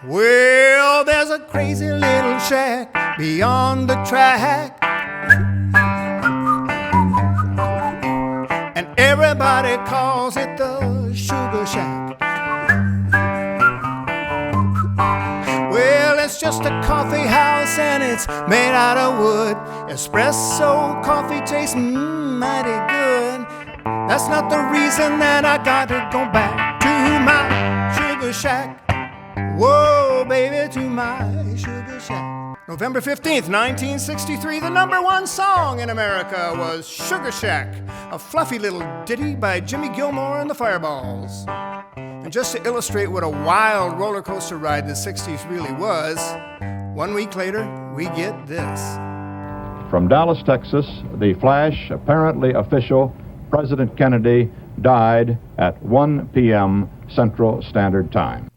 Well, there's a crazy little shack beyond the track, and everybody calls it the Sugar Shack. Well, it's just a coffee house and it's made out of wood. Espresso coffee tastes mighty good. That's not the reason that I got to go back to my Sugar Shack. Whoa, baby, to my Sugar Shack. November 15th, 1963, the #1 song in America was Sugar Shack, a fluffy little ditty by Jimmy Gilmore and the Fireballs. And just to illustrate what a wild roller coaster ride the 60s really was, 1 week later, we get this. From Dallas, Texas, the flash, apparently official, President Kennedy died at 1 p.m. Central Standard Time.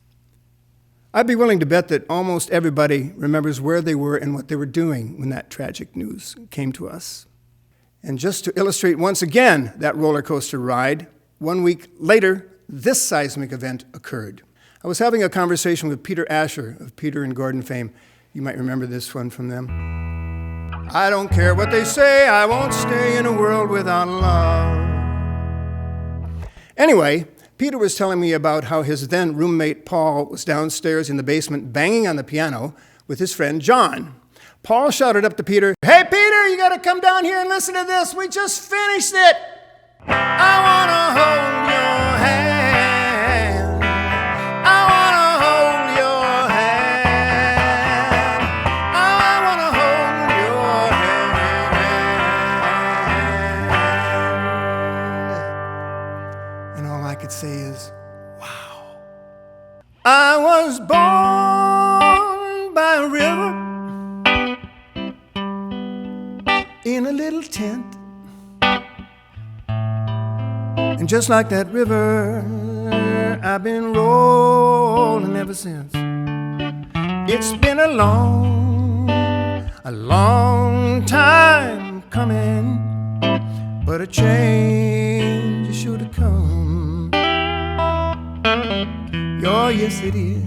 I'd be willing to bet that almost everybody remembers where they were and what they were doing when that tragic news came to us. And just to illustrate once again that roller coaster ride, 1 week later, this seismic event occurred. I was having a conversation with Peter Asher of Peter and Gordon fame. You might remember this one from them. I don't care what they say, I won't stay in a world without love. Anyway, Peter was telling me about how his then roommate Paul was downstairs in the basement banging on the piano with his friend John. Paul shouted up to Peter, "Hey Peter, you gotta come down here and listen to this. We just finished it. I wanna hold your hand. I wanna hold your hand. I wanna hold your hand." And all I could say is, wow. I was born by a river in a little tent. And just like that river, I've been rolling ever since. It's been a long time coming, but a change is sure to come. Oh, yes it is.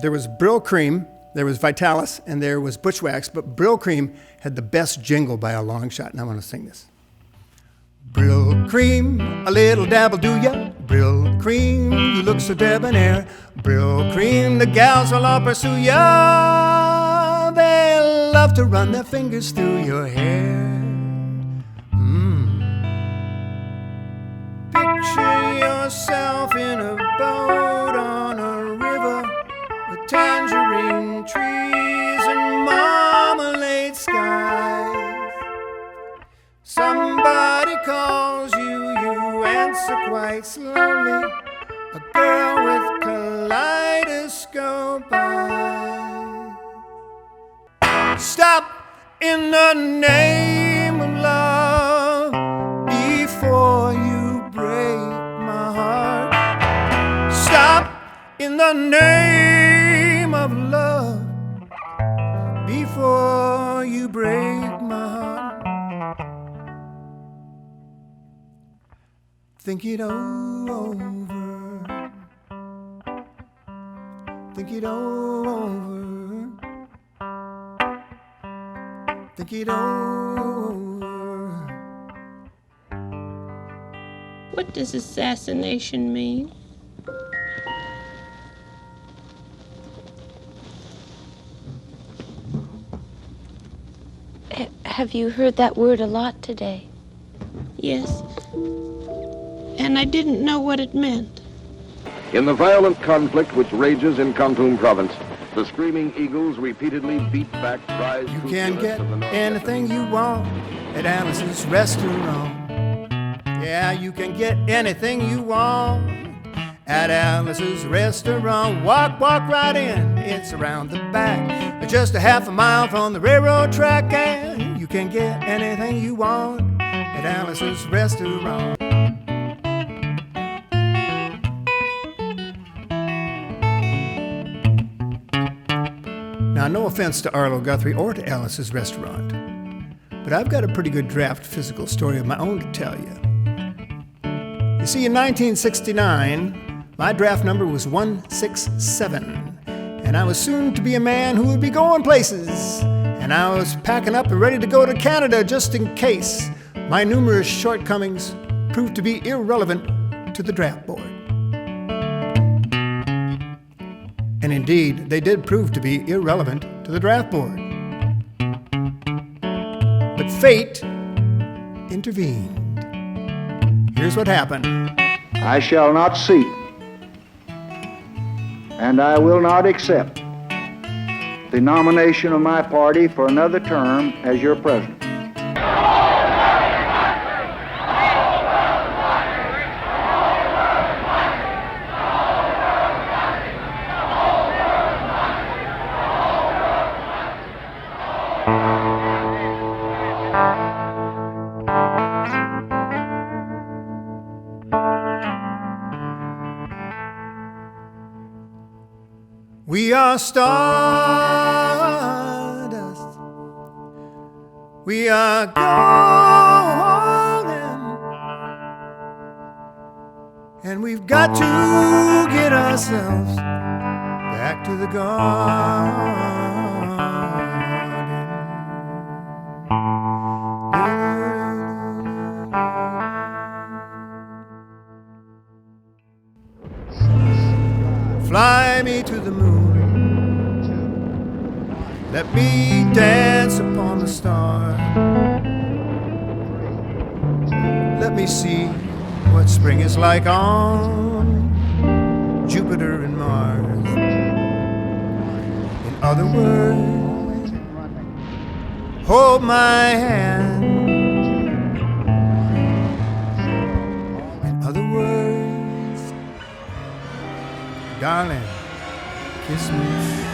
There was Brill Cream, there was Vitalis, and there was Bushwhack's, but Brill Cream had the best jingle by a long shot, and I want to sing this. Brill Cream, a little dabble do ya? Brill Cream, you look so debonair. Brill Cream, the gals will all pursue ya. They love to run their fingers through your hair. Picture yourself in a boat on a river with tangerine trees and marmalade skies. Somebody calls you, you answer quite slowly. A girl with kaleidoscope eyes. Stop in the name of love before you break my heart. Stop in the name of love before you break my heart. Think it over. Think it over. Think it over. What does assassination mean? Have you heard that word a lot today? Yes. And I didn't know what it meant. In the violent conflict which rages in Khartoum province, the Screaming Eagles repeatedly beat back prize. You can get anything you want at Alice's restaurant. Yeah, you can get anything you want at Alice's restaurant. Walk right in, it's around the back, just a half a mile from the railroad track, and you can get anything you want at Alice's restaurant. Now, no offense to Arlo Guthrie or to Alice's restaurant, but I've got a pretty good draft physical story of my own to tell you. You see, in 1969, my draft number was 167, and I was soon to be a man who would be going places. And I was packing up and ready to go to Canada just in case my numerous shortcomings proved to be irrelevant to the draft board. And indeed, they did prove to be irrelevant to the draft board. But fate intervened. Here's what happened. I shall not seek, and I will not accept the nomination of my party for another term as your president. We are stardust. We are golden. And we've got to get ourselves back to the garden. Fly me to the moon. Let me dance upon the stars. Let me see what spring is like on Jupiter and Mars. In other words, hold my hand. In other words, darling, kiss me.